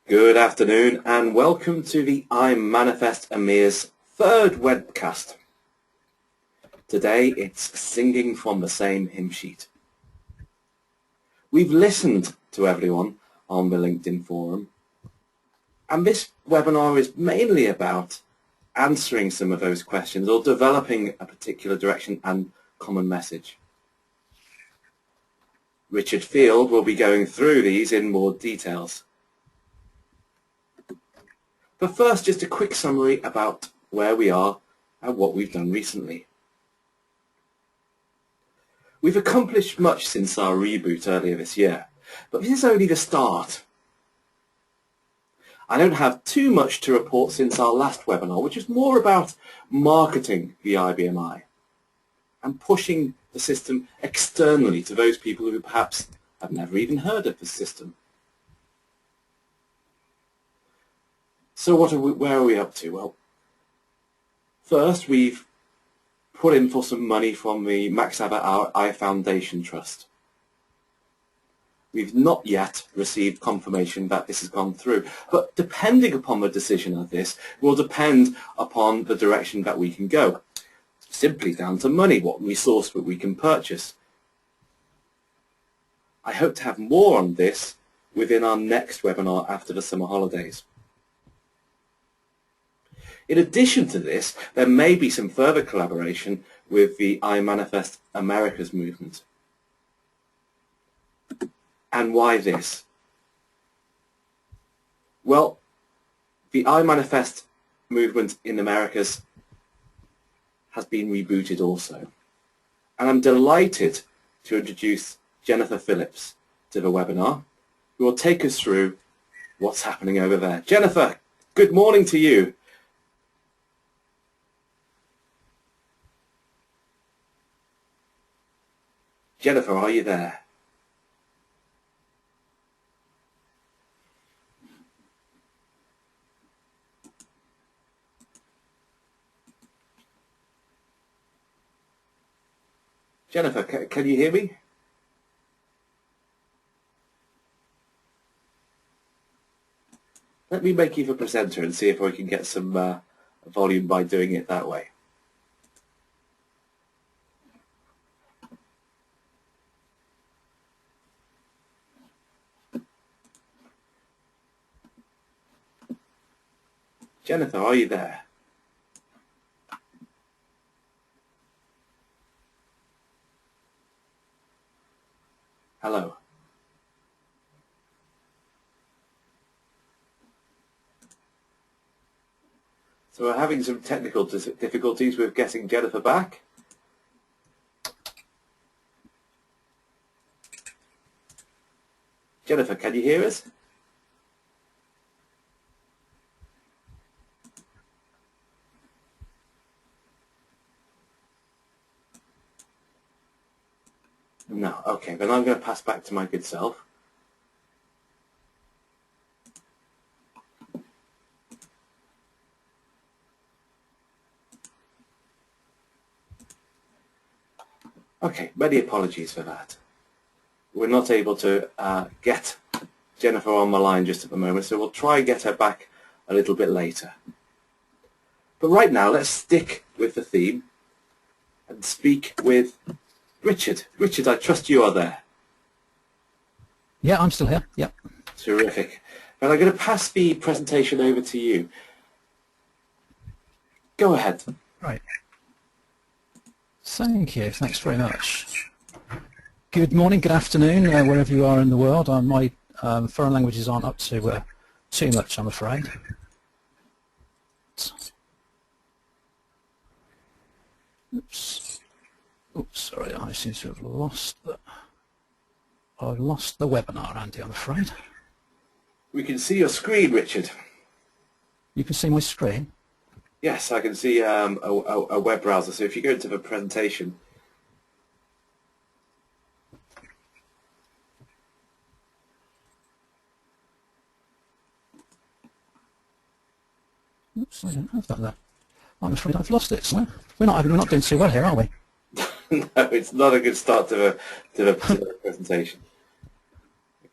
Good afternoon and welcome to the iManifest EMEA's third webcast. Today it's singing from the same hymn sheet. We've listened to everyone on the LinkedIn forum, and this webinar is mainly about answering some of those questions or developing a particular direction and common message. Richard Field will be going through these in more details. But first, just a quick summary about where we are and what we've done recently. We've accomplished much since our reboot earlier this year, but this is only the start. I don't have too much to report since our last webinar, which was more about marketing the IBM I and pushing the system externally to those people who perhaps have never even heard of the system. So where are we up to? Well, first we've put in for some money from the Max Abbott I Foundation Trust. We've not yet received confirmation that this has gone through, but depending upon the decision of this will depend upon the direction that we can go. It's simply down to money, what resource that we can purchase. I hope to have more on this within our next webinar after the summer holidays. In addition to this, there may be some further collaboration with the iManifest Americas movement. And why this? Well, the iManifest movement in Americas has been rebooted also. And I'm delighted to introduce Jennifer Phillips to the webinar, who will take us through what's happening over there. Jennifer, good morning to you. Jennifer, are you there? Jennifer, can you hear me? Let me make you the presenter and see if I can get some volume by doing it that way. Jennifer, are you there? Hello. So we're having some technical difficulties with getting Jennifer back. Jennifer, can you hear us? No, okay, then I'm going to pass back to my good self. Okay, many apologies for that. We're not able to get Jennifer on the line just at the moment, so we'll try and get her back a little bit later. But right now, let's stick with the theme and speak with Richard. Richard, I trust you are there. Yeah, I'm still here. Yep. Terrific. Well, I'm going to pass the presentation over to you. Go ahead. Right. Thank you. Thanks very much. Good morning, good afternoon, wherever you are in the world. My foreign languages aren't up to too much, I'm afraid. Oops. Oops, sorry, I seem to have lost the webinar, Andy, I'm afraid. We can see your screen, Richard. You can see my screen? Yes, I can see a web browser. So if you go into the presentation. Oops, I don't have that there. I'm afraid I've lost it. So we're not doing too well here, are we? No, it's not a good start to the presentation.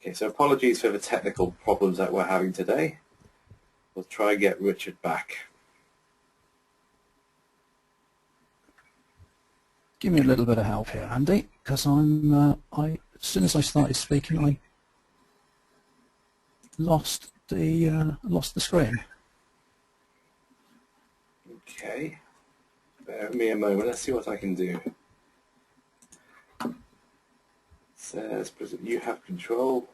Okay, so apologies for the technical problems that we're having today. We'll try and get Richard back. Give me a little bit of help here, Andy, because as soon as I started speaking, I lost the screen. Okay, bear with me a moment. Let's see what I can do. It says you have control.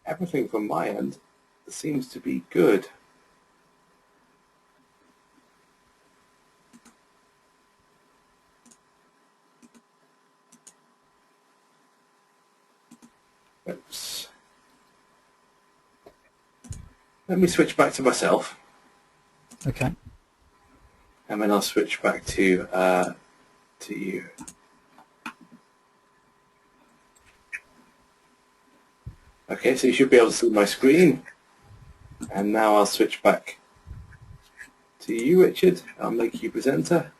Everything from my end seems to be good. Oops. Let me switch back to myself. Okay. And then I'll switch back to you. Okay, so you should be able to see my screen. And now I'll switch back to you, Richard. I'll make you presenter.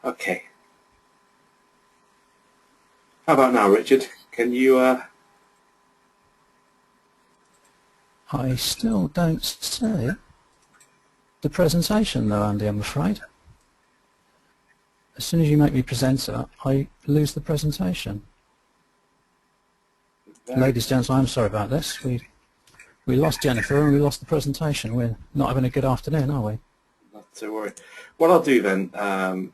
Okay. How about now, Richard? Can you... I still don't see the presentation though, Andy, I'm afraid. As soon as you make me presenter, I lose the presentation. Ladies and gents, I'm sorry about this. We lost Jennifer and we lost the presentation. We're not having a good afternoon, are we? Not to worry. What I'll do then,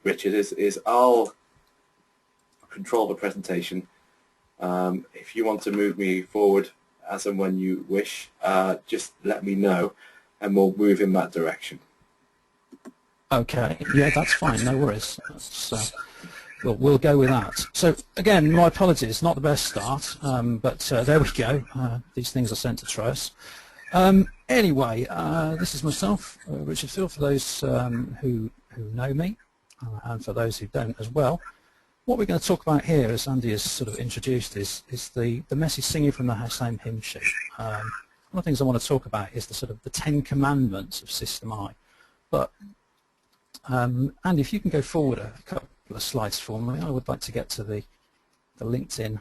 Richard, is I'll control the presentation. If you want to move me forward as and when you wish, just let me know and we'll move in that direction. Okay, yeah, that's fine, no worries. We'll go with that. So again, my apologies, not the best start, but there we go. These things are sent to try us. Anyway, this is myself, Richard Field, for those who know me, and for those who don't as well. What we're going to talk about here, as Andy has sort of introduced, is the message singing from the same hymn sheet. One of the things I want to talk about is the 10 commandments of System I. But Andy, if you can go forward a couple of slides for me, I would like to get to the LinkedIn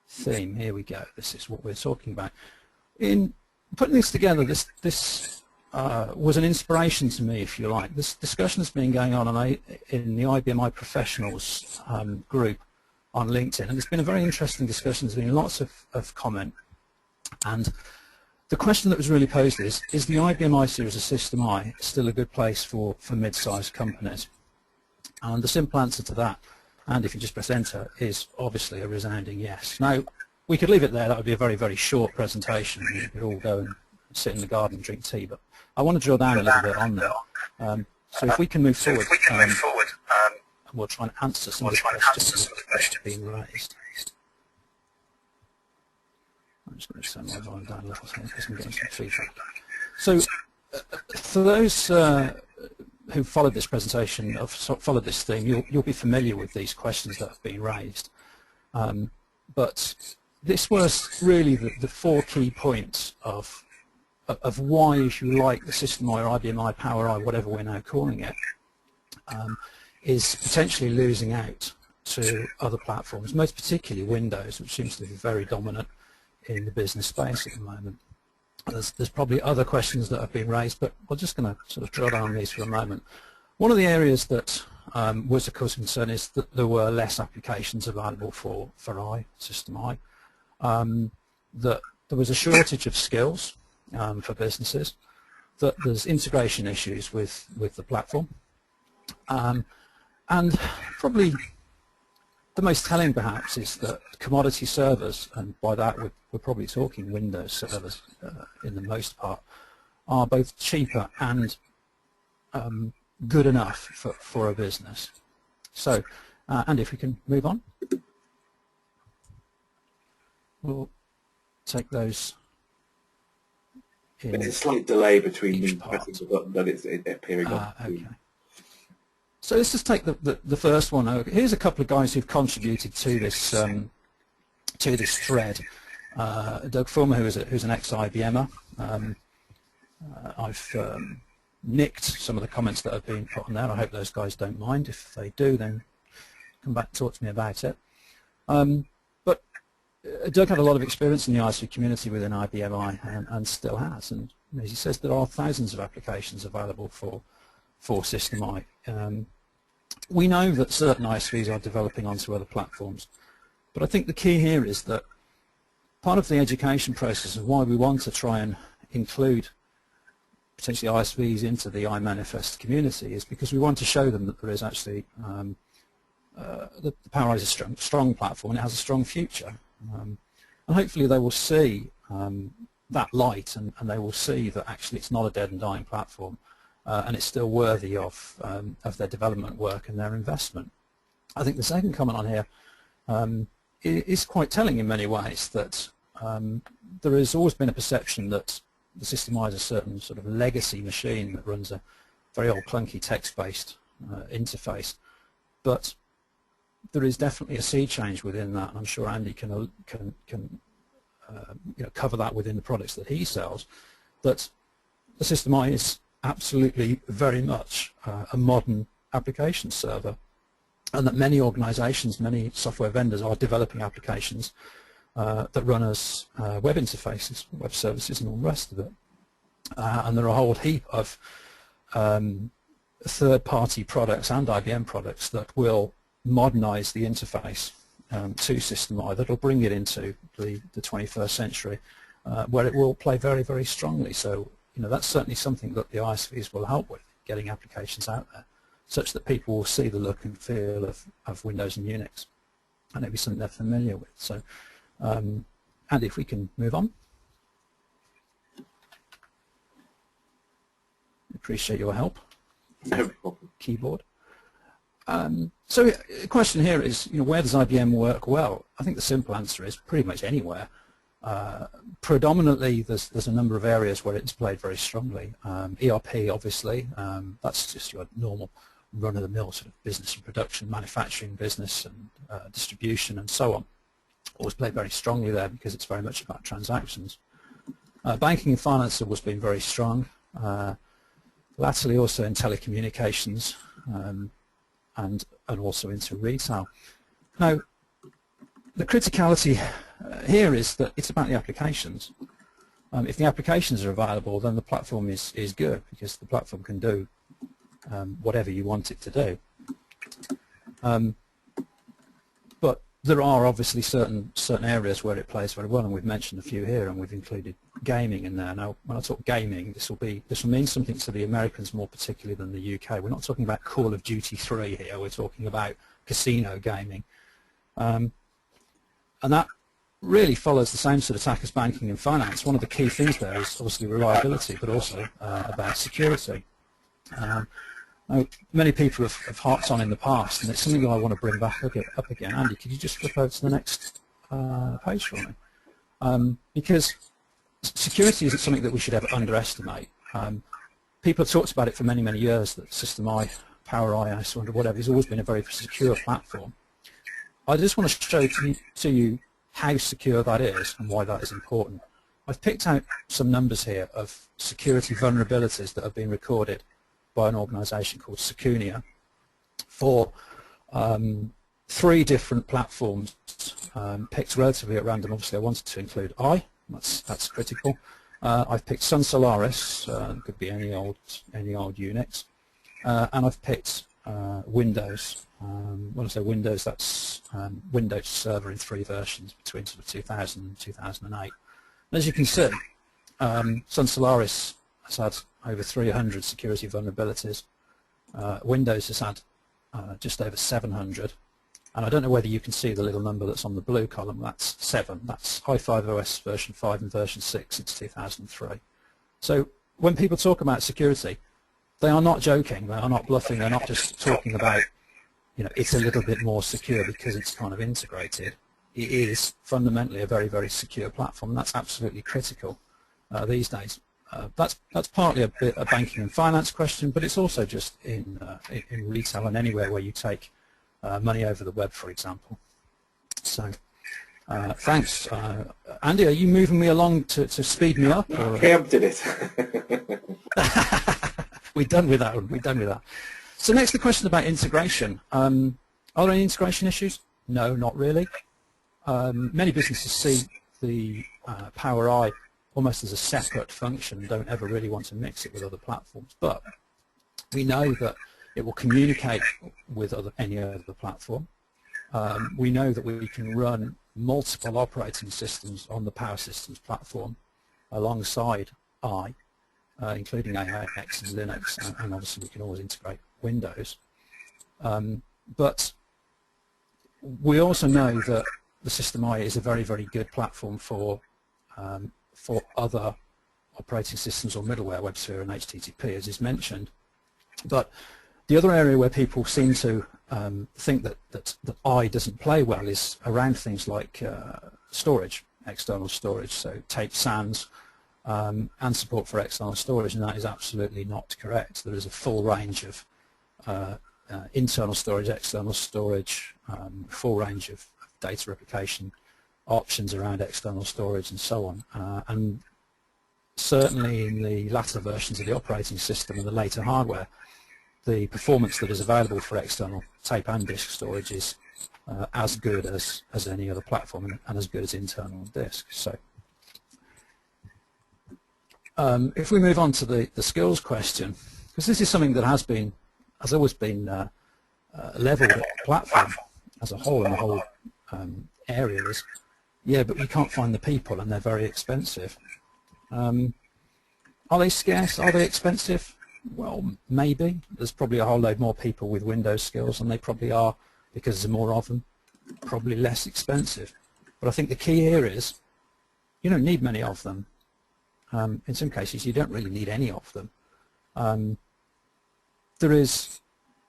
theme. Here we go. This is what we're talking about. In putting this together, this was an inspiration to me, if you like. This discussion has been going on in the IBM I Professionals group on LinkedIn, and it's been a very interesting discussion. There's been lots of comment, and the question that was really posed is the IBM I series of System I still a good place for mid-sized companies? And the simple answer to that, and if you just press enter, is obviously a resounding yes. Now, we could leave it there. That would be a very, very short presentation. We could all go and sit in the garden and drink tea, but I want to drill down a little bit on that. So if we can move forward, we'll try and answer some of the questions that have been raised. I'm just going to turn my volume down a little here because I'm getting some feedback. So for those who followed this presentation, or followed this theme, you'll be familiar with these questions that have been raised. But this was really the 4 key points of why, if you like, the System I or IBM I, Power I, whatever we're now calling it, is potentially losing out to other platforms, most particularly Windows, which seems to be very dominant in the business space at the moment. There's probably other questions that have been raised, but we're just going to sort of drill down on these for a moment. One of the areas that was of course concern is that there were less applications available for System I, that there was a shortage of skills for businesses, that there's integration issues with the platform, and probably the most telling perhaps is that commodity servers, and by that we're probably talking Windows servers in the most part, are both cheaper and good enough for a business. So, and if we can move on, we'll take those in. There's a slight delay between me pressing the button, but it's appearing on. Okay. So let's just take the first one. Here's a couple of guys who've contributed to this to this thread. Doug Fulmer, who's an ex-IBMer, I've nicked some of the comments that have been put on there. I hope those guys don't mind. If they do, then come back and talk to me about it. But Doug had a lot of experience in the ISV community within IBM and still has. And as he says, there are thousands of applications available for System I. We know that certain ISVs are developing onto other platforms, but I think the key here is that part of the education process and why we want to try and include potentially ISVs into the iManifest community is because we want to show them that there is actually the PowerEye is a strong platform and it has a strong future. And hopefully they will see that light and they will see that actually it's not a dead and dying platform and it's still worthy of their development work and their investment. I think the second comment on here is quite telling in many ways, that there has always been a perception that the System I is a certain sort of legacy machine that runs a very old clunky text-based interface, but there is definitely a sea change within that, and I'm sure Andy can cover that within the products that he sells, that the System I is absolutely very much a modern application server, and that many organizations, many software vendors are developing applications that run as web interfaces, web services and all the rest of it. And there are a whole heap of third-party products and IBM products that will modernize the interface to System I, that will bring it into the 21st century, where it will play very, very strongly. So, that's certainly something that the ISVs will help with, getting applications out there, such that people will see the look and feel of Windows and Unix, and it'll be something they're familiar with. So, Andy, if we can move on. Appreciate your help. No problem. Keyboard. So the question here is, where does IBM work well? I think the simple answer is pretty much anywhere. Predominantly, there's a number of areas where it's played very strongly. ERP, obviously, that's just your normal run-of-the-mill sort of business and production, manufacturing business and distribution and so on. Always played very strongly there because it's very much about transactions. Banking and finance have always been very strong. Latterly also in telecommunications and also into retail. Now, the criticality here is that it's about the applications. If the applications are available, then the platform is good, because the platform can do whatever you want it to do. But there are obviously certain areas where it plays very well, and we've mentioned a few here, and we've included gaming in there. Now, when I talk gaming, this will mean something to the Americans more particularly than the UK. We're not talking about Call of Duty 3 here. We're talking about casino gaming, and that really follows the same sort of tack as banking and finance. One of the key things there is obviously reliability, but also about security. Many people have harped on in the past, and it's something that I want to bring back up again. Andy, could you just flip over to the next page for me? Because security isn't something that we should ever underestimate. People have talked about it for many, many years, that System I, PowerEye, ISO, whatever, has always been a very secure platform. I just want to show to you how secure that is and why that is important. I've picked out some numbers here of security vulnerabilities that have been recorded by an organization called Secunia for 3 different platforms, picked relatively at random. Obviously I wanted to include that's critical. I've picked Sun Solaris, could be any old Unix, and I've picked Windows. When I say Windows, that's Windows Server in 3 versions between sort of 2000 and 2008. And as you can see, Sun Solaris has had over 300 security vulnerabilities. Windows has had just over 700. And I don't know whether you can see the little number that's on the blue column. That's 7. That's i5 OS version 5 and version 6 since 2003. So when people talk about security, they are not joking. They are not bluffing. They're not just talking about, it's a little bit more secure because it's kind of integrated. It is fundamentally a very, very secure platform. And that's absolutely critical these days. That's partly a banking and finance question, but it's also just in retail and anywhere where you take money over the web, for example. So Thanks. Andy, are you moving me along to speed me up? Or? Preempted it. We're done with that one. We're done with that. So next, the question about integration. Are there any integration issues? No, not really. Many businesses see the Power I almost as a separate function and don't ever really want to mix it with other platforms. But we know that it will communicate with any other platform. We know that we can run multiple operating systems on the Power Systems platform alongside I, including AIX and Linux, and obviously we can always integrate Windows. But we also know that the System I is a very, very good platform for other operating systems or middleware, WebSphere and HTTP, as is mentioned. But the other area where people seem to think that I doesn't play well is around things like storage, external storage, so tape SANs and support for external storage, and that is absolutely not correct. There is a full range of internal storage, external storage, full range of data replication options around external storage and so on. And certainly in the latter versions of the operating system and the later hardware, the performance that is available for external tape and disk storage is as good as any other platform and as good as internal disk. So if we move on to the skills question, because this is something that has always been leveled at the platform as a whole, and the whole area is, yeah, but we can't find the people and they're very expensive. Are they scarce? Are they expensive? Well, maybe. There's probably a whole load more people with Windows skills, and they probably are, because there's more of them, probably less expensive. But I think the key here is you don't need many of them. In some cases, you don't really need any of them. There is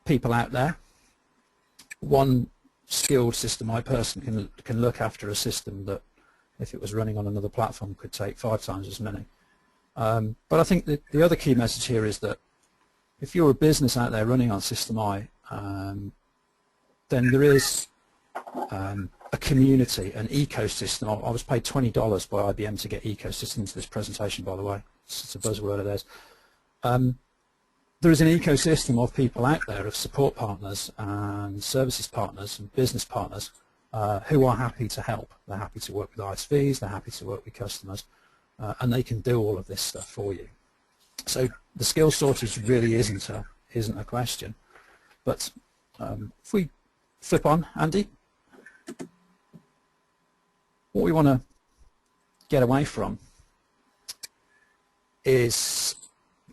people out there. One skilled System I person can look after a system that, if it was running on another platform, could take 5 times as many. But I think that the other key message here is that if you're a business out there running on System I, then there is a community, an ecosystem. I was paid $20 by IBM to get ecosystem into this presentation, by the way. It's a buzzword of theirs. There is an ecosystem of people out there, of support partners and services partners and business partners who are happy to help. They're happy to work with ISVs, they're happy to work with customers, and they can do all of this stuff for you. So the skills shortage really isn't a question. But if we flip on, Andy, what we want to get away from is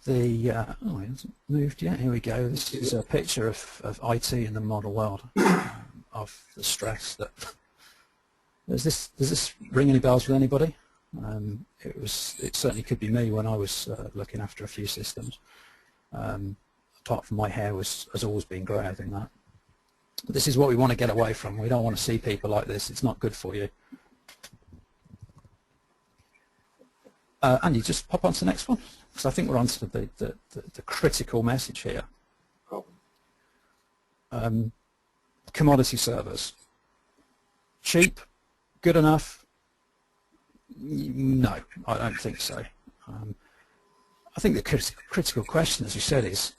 the oh, it hasn't moved yet. Here we go. This is a picture of IT in the modern world, of the stress that does this ring any bells with anybody? It certainly could be me when I was looking after a few systems. Apart from my hair has always been grey, I think that. This is what we want to get away from. We don't want to see people like this. It's not good for you. Andy, just pop on to the next one, because I think we're on to the critical message here. Commodity servers. Cheap? Good enough? No, I don't think so. I think the critical question, as you said, is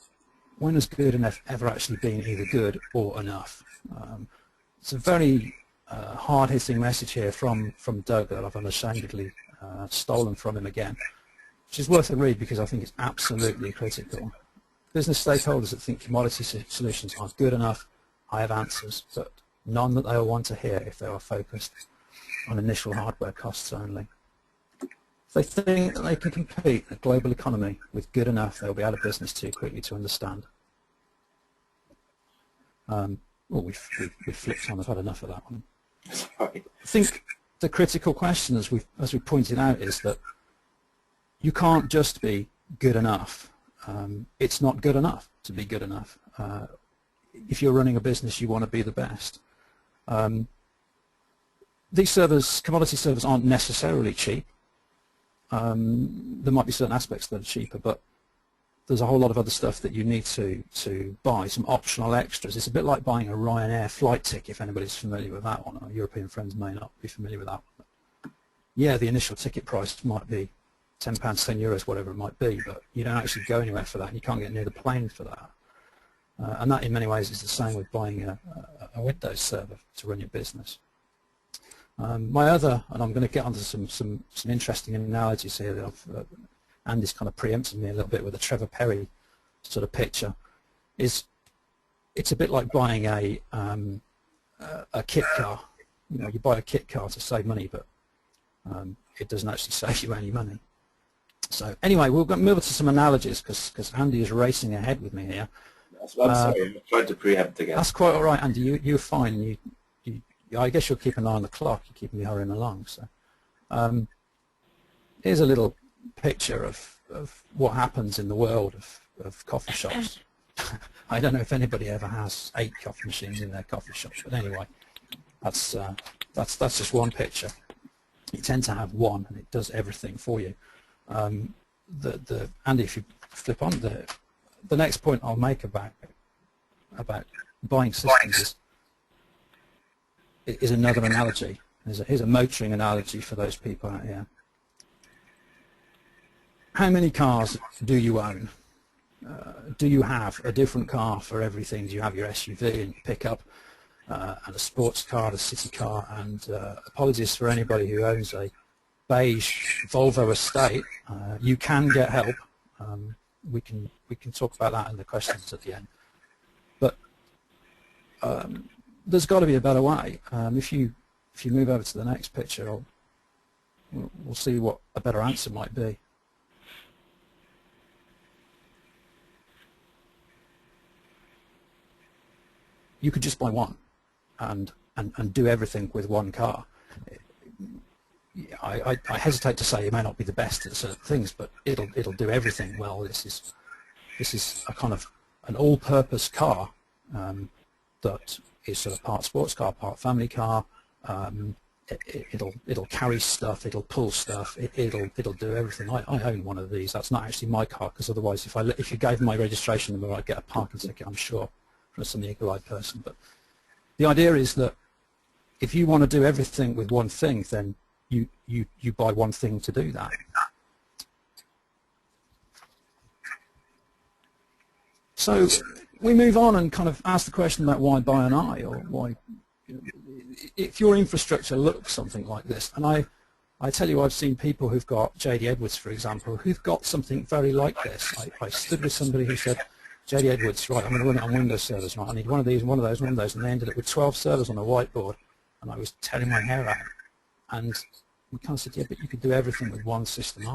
when has good enough ever actually been either good or enough? It's a very hard-hitting message here from Doug that I've unashamedly stolen from him again, which is worth a read because I think it's absolutely critical. Business stakeholders that think commodity solutions aren't good enough, I have answers, but none that they will want to hear if they are focused on initial hardware costs only. If they think that they can compete in a global economy with good enough, they'll be out of business too quickly to understand. Well, we've flipped on. I've had enough of that one. Sorry. I think the critical question, as we pointed out, is that you can't just be good enough. It's not good enough to be good enough. If you're running a business, you want to be the best. These servers, commodity servers, aren't necessarily cheap. There might be certain aspects that are cheaper, but there's a whole lot of other stuff that you need to buy, some optional extras. It's a bit like buying a Ryanair flight ticket, if anybody's familiar with that one. Our European friends may not be familiar with that one. Yeah, the initial ticket price might be £10, €10, whatever it might be, but you don't actually go anywhere for that, and you can't get near the plane for that. And that, in many ways, is the same with buying a Windows server to run your business. My other, and I'm going to get onto some interesting analogies here that Andy's kind of preempted me a little bit with a Trevor Perry sort of picture, is it's a bit like buying a kit car. You know, you buy a kit car to save money, but it doesn't actually save you any money. So anyway, we'll move on to some analogies because Andy is racing ahead with me here. I'm sorry, I tried to preempt again. That's quite all right, Andy. You're fine. I guess you'll keep an eye on the clock. You're keeping me hurrying along. So here's a little picture of what happens in the world of coffee shops. I don't know if anybody ever has 8 coffee machines in their coffee shop, but anyway, that's just one picture. You tend to have one, and it does everything for you. Andy, if you flip on the next point I'll make about buying systems is another analogy. Here's a motoring analogy for those people out here. How many cars do you own? Do you have a different car for everything? Do you have your SUV and your pickup and a sports car, a city car? And apologies for anybody who owns a beige Volvo estate. You can get help. We can talk about that in the questions at the end. But there's got to be a better way. If you move over to the next picture, we'll see what a better answer might be. You could just buy one and do everything with one car. I hesitate to say it may not be the best at certain things, but it'll do everything well. This is a kind of an all-purpose car that is sort of part sports car, part family car. It'll carry stuff, it'll pull stuff, it'll do everything. I own one of these. That's not actually my car, because otherwise, if you gave my registration number, I'd get a parking ticket, I'm sure, from some eagle-eyed person. But the idea is that if you want to do everything with one thing, then you buy one thing to do that. So we move on and kind of ask the question about why buy an I, or why, if your infrastructure looks something like this. And I tell you, I've seen people who've got J.D. Edwards, for example, who've got something very like this. I stood with somebody who said, J.D. Edwards, right, I'm going to run it on Windows servers, right, I need one of these, one of those, one of those, and they ended up with 12 servers on a whiteboard, and I was tearing my hair out. And we kind of said, yeah, but you could do everything with one system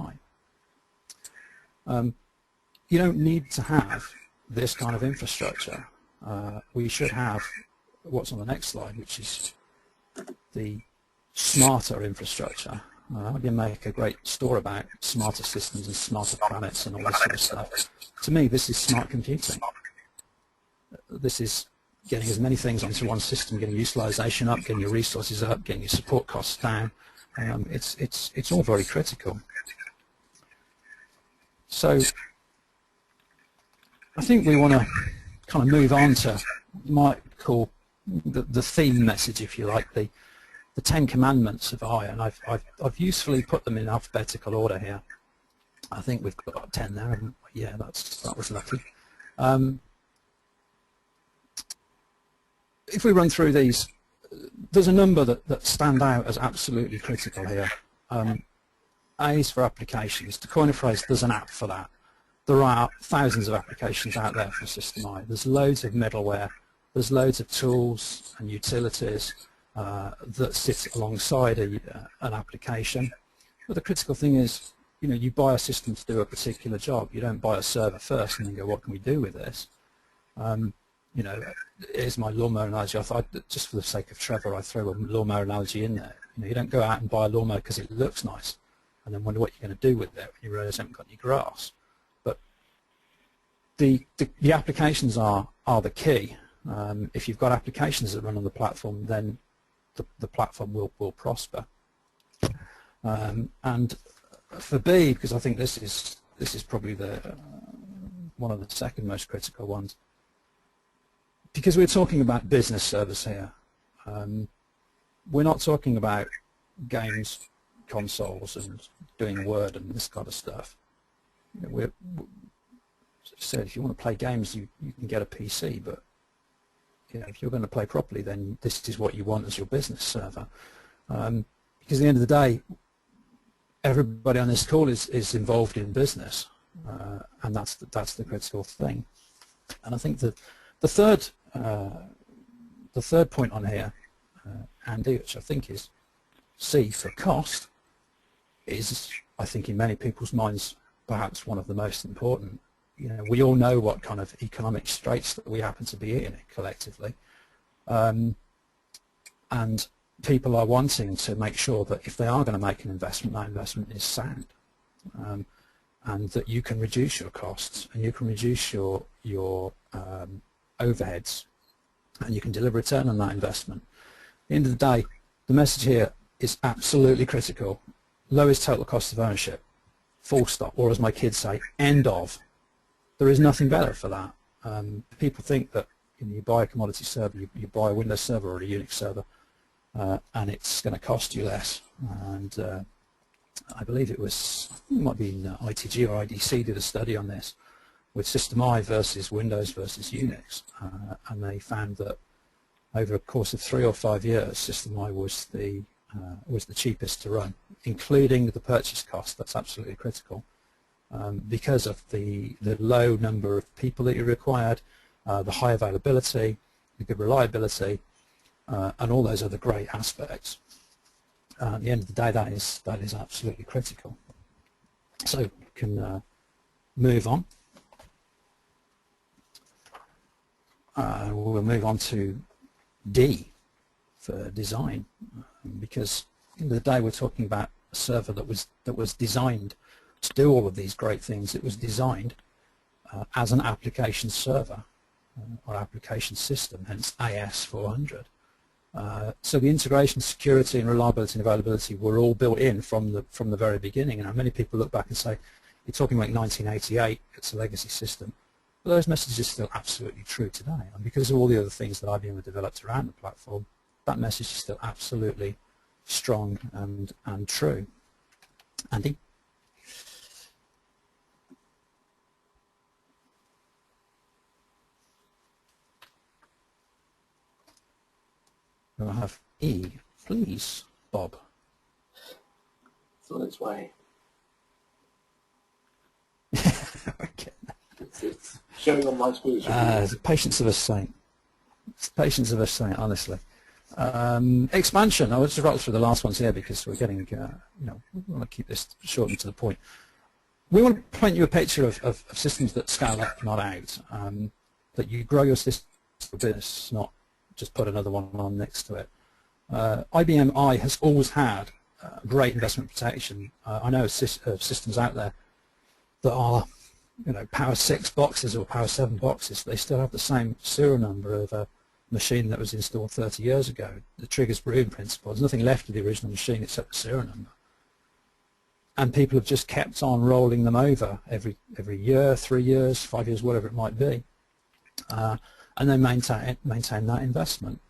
I. You don't need to have this kind of infrastructure. We should have what's on the next slide, which is the smarter infrastructure. IBM make a great store about smarter systems and smarter planets and all this sort of stuff. To me, this is smart computing. This is getting as many things onto one system, getting utilization up, getting your resources up, getting your support costs down. It's all very critical. So I think we want to kind of move on to, you might call the theme message, if you like, the 10 commandments of I, and I've usefully put them in alphabetical order here. I think we've got 10 there, haven't we? Yeah, that was lucky. If we run through these, there's a number that stand out as absolutely critical here. A is for applications. To coin a phrase, there's an app for that. There are thousands of applications out there for System I. There's loads of middleware. There's loads of tools and utilities that sit alongside an application. But the critical thing is, you know, you buy a system to do a particular job. You don't buy a server first and then go, what can we do with this? You know, here's my lawnmower analogy. I thought, just for the sake of Trevor, I throw a lawnmower analogy in there. You know, you don't go out and buy a lawnmower because it looks nice and then wonder what you're going to do with it when you realise you haven't got any grass. But the applications are the key. If you've got applications that run on the platform, then the platform will prosper. And for B, because I think this is probably the the second most critical ones. Because we're talking about business service here. We're not talking about games, consoles, and doing Word and this kind of stuff. You know, said if you want to play games, you can get a PC, but you know, if you're going to play properly, then this is what you want as your business server. Because at the end of the day, everybody on this call is involved in business, and that's the critical thing. And I think that the third point on here, Andy, which I think is C for cost, is, I think, in many people's minds, perhaps one of the most important. You know, we all know what kind of economic straits that we happen to be in collectively, and people are wanting to make sure that if they are going to make an investment, that investment is sound, and that you can reduce your costs and you can reduce your overheads, and you can deliver return on that investment. At the end of the day, the message here is absolutely critical. Lowest total cost of ownership, full stop, or as my kids say, end of. There is nothing better for that. People think that you buy a commodity server, you buy a Windows server or a Unix server, and it's going to cost you less. And I believe it might be ITG or IDC did a study on this with System I versus Windows versus Unix, and they found that over a course of 3 or 5 years, System I was the cheapest to run, including the purchase cost. That's absolutely critical. Because of the low number of people that you required, the high availability, the good reliability, and all those other great aspects. At the end of the day, that is absolutely critical. So we can move on. We'll move on to D for design, because at the end of the day, we're talking about a server that was designed to do all of these great things. It was designed as an application server or application system, hence AS400. So the integration, security, and reliability and availability were all built in from the very beginning. And many people look back and say, "You're talking like 1988; it's a legacy system." But those messages are still absolutely true today. And because of all the other things that IBM have developed around the platform, that message is still absolutely strong and true. Andy? We'll have E, please, Bob. It's on its way. Okay. It's showing on my screen. Patience of a saint. It's patience of a saint, honestly. Expansion. I will just rattle through the last ones here because we're getting, we want to keep this short and to the point. We want to paint you a picture of systems that scale up, not out. That you grow your system for business, not just put another one on next to it. IBM I has always had great investment protection. I know of systems out there that are, Power 6 boxes or Power 7 boxes. They still have the same serial number of a machine that was installed 30 years ago. The triggers Broom principle. There's nothing left of the original machine except the serial number. And people have just kept on rolling them over every year, 3 years, 5 years, whatever it might be. And then maintain that investment,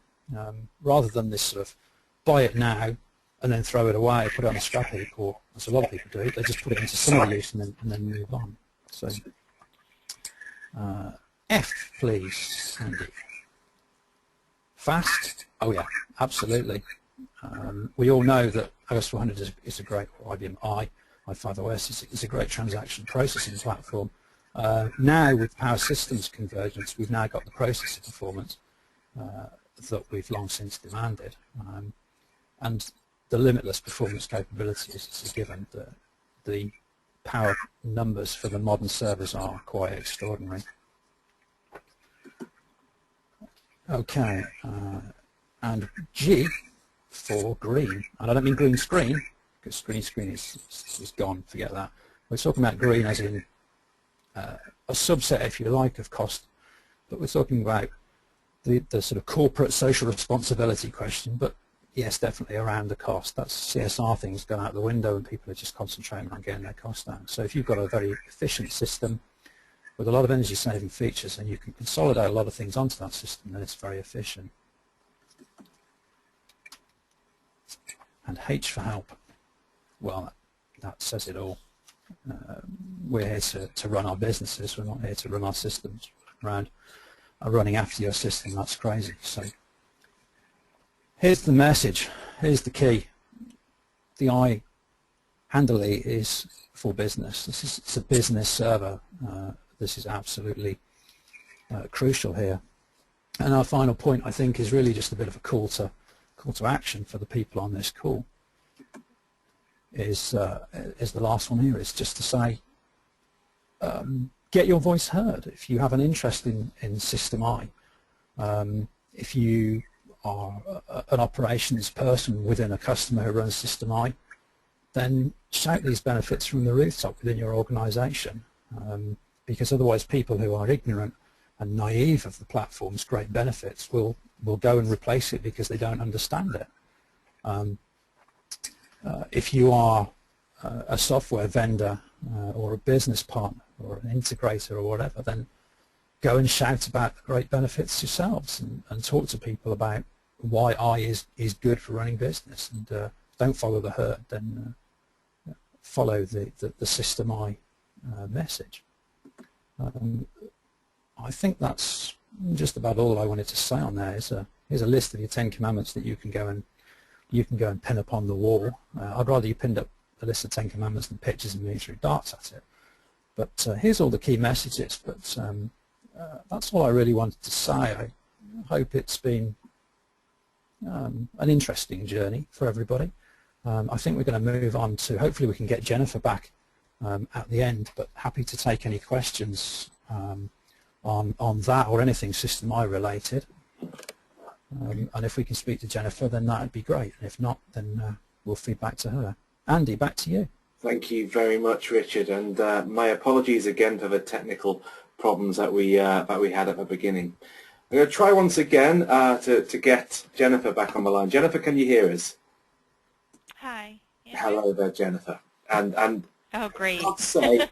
rather than this sort of buy it now and then throw it away, put it on a scrap heap, or as a lot of people do, they just put it into summer use and then move on. So F, please, Andy. Fast? Oh yeah, absolutely. We all know that OS400 is a great, or IBM i5OS is a great transaction processing platform. Now with Power Systems convergence, we've now got the processor performance that we've long since demanded, and the limitless performance capabilities is a given. The power numbers for the modern servers are quite extraordinary. Okay, and G for green, and I don't mean green screen, because green screen is gone, forget that. We're talking about green as in a subset, if you like, of cost, but we're talking about the sort of corporate social responsibility question, but yes, definitely around the cost. That's CSR things gone out the window and people are just concentrating on getting their costs down. So if you've got a very efficient system with a lot of energy saving features, and you can consolidate a lot of things onto that system, and it's very efficient. And H for help. Well, that says it all. We're here to run our businesses. We're not here to run our systems around. Running after your system, that's crazy. So here's the message. Here's the key. The I handily is for business. It's a business server. This is absolutely crucial here. And our final point, I think, is really just a bit of a call to action for the people on this call. Is the last one here. Is just to say, get your voice heard. If you have an interest in System I, if you are an operations person within a customer who runs System I, then shout these benefits from the rooftop within your organization, because otherwise people who are ignorant and naive of the platform's great benefits will go and replace it because they don't understand it. If you are a software vendor or a business partner or an integrator or whatever, then go and shout about the great benefits yourselves and talk to people about why I is good for running business, and don't follow the herd, then follow the System I message. I think that's just about all I wanted to say on there. Here's a list of your 10 commandments that you can go and pin up on the wall. I'd rather you pinned up a list of 10 commandments than pictures and me threw darts at it. But here's all the key messages. But that's all I really wanted to say. I hope it's been an interesting journey for everybody. I think we're going to move on to, hopefully we can get Jennifer back at the end, but happy to take any questions on that or anything System I related. And if we can speak to Jennifer, then that would be great. And if not, then we'll feed back to her. Andy, back to you. Thank you very much, Richard, and my apologies again for the technical problems that we had at the beginning. I'm going to try once again to get Jennifer back on the line. Jennifer, can you hear us? Hi. Yeah. Hello there, Jennifer. And oh, great. I'd say,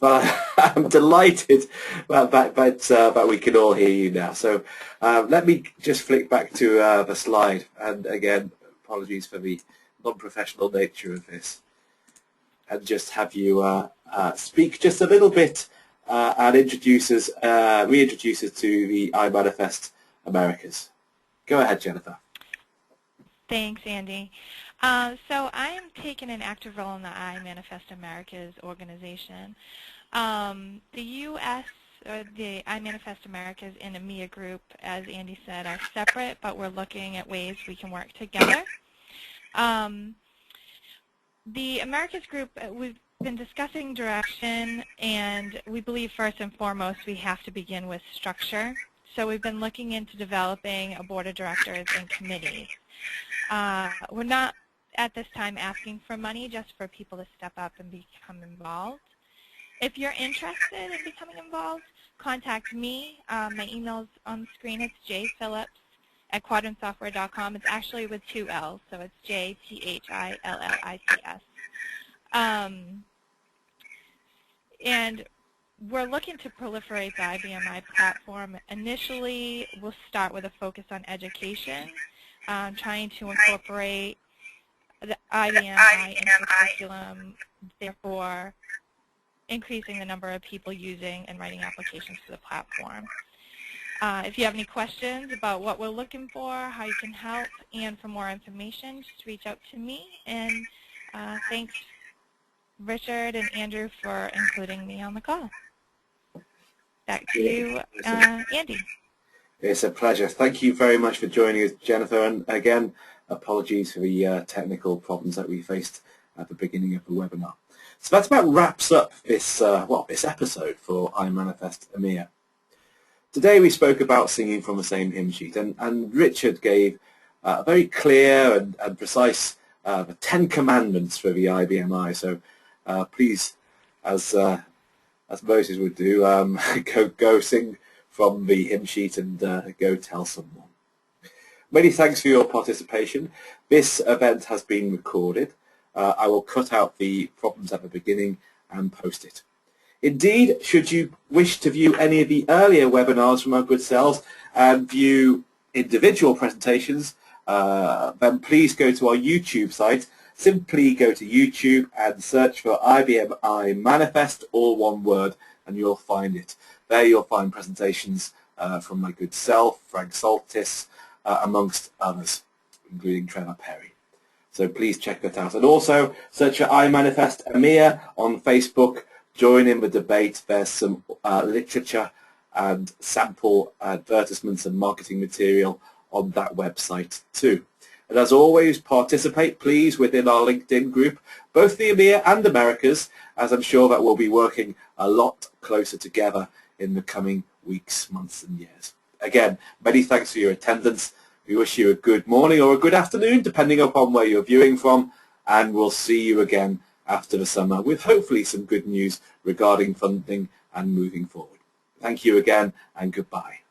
but I'm delighted that we can all hear you now. So let me just flick back to the slide. And again, apologies for the non-professional nature of this. And just have you speak just a little bit and reintroduce us to the iManifest Americas. Go ahead, Jennifer. Thanks, Andy. So I am taking an active role in the iManifest Americas organization. The U.S., or the iManifest Americas and EMEA group, as Andy said, are separate, but we're looking at ways we can work together. The Americas group, we've been discussing direction, and we believe first and foremost we have to begin with structure. So we've been looking into developing a board of directors and committees. We're not at this time asking for money, just for people to step up and become involved. If you're interested in becoming involved, contact me. My email's on the screen. It's jphillips@quadrantsoftware.com. It's actually with 2 L's, so it's JPHILLIPS. And we're looking to proliferate the IBM I platform. Initially, we'll start with a focus on education, trying to incorporate the IBM I into the curriculum, therefore increasing the number of people using and writing applications to the platform. If you have any questions about what we're looking for, how you can help, and for more information, just reach out to me. And thanks, Richard and Andrew, for including me on the call. Back to you, Andy. It's a pleasure. Thank you very much for joining us, Jennifer. And again, apologies for the technical problems that we faced at the beginning of the webinar. So that about wraps up this this episode for iManifest EMEA. Today we spoke about singing from the same hymn sheet, and Richard gave a very clear and precise the 10 commandments for the IBM I. So please, as Moses would do, go sing from the hymn sheet and go tell someone. Many thanks for your participation. This event has been recorded. I will cut out the problems at the beginning and post it. Indeed, should you wish to view any of the earlier webinars from our good selves and view individual presentations, then please go to our YouTube site. Simply go to YouTube and search for IBM iManifest, all one word, and you'll find it. There you'll find presentations from my good self, Frank Saltis, amongst others, including Trevor Perry. So please check that out. And also search for iManifest EMEA on Facebook. Join in the debate. There's some literature and sample advertisements and marketing material on that website too. And as always, participate please within our LinkedIn group, both the EMEA and Americas, as I'm sure that we'll be working a lot closer together in the coming weeks, months and years. Again, many thanks for your attendance. We wish you a good morning or a good afternoon, depending upon where you're viewing from, and we'll see you again after the summer with hopefully some good news regarding funding and moving forward. Thank you again, and goodbye.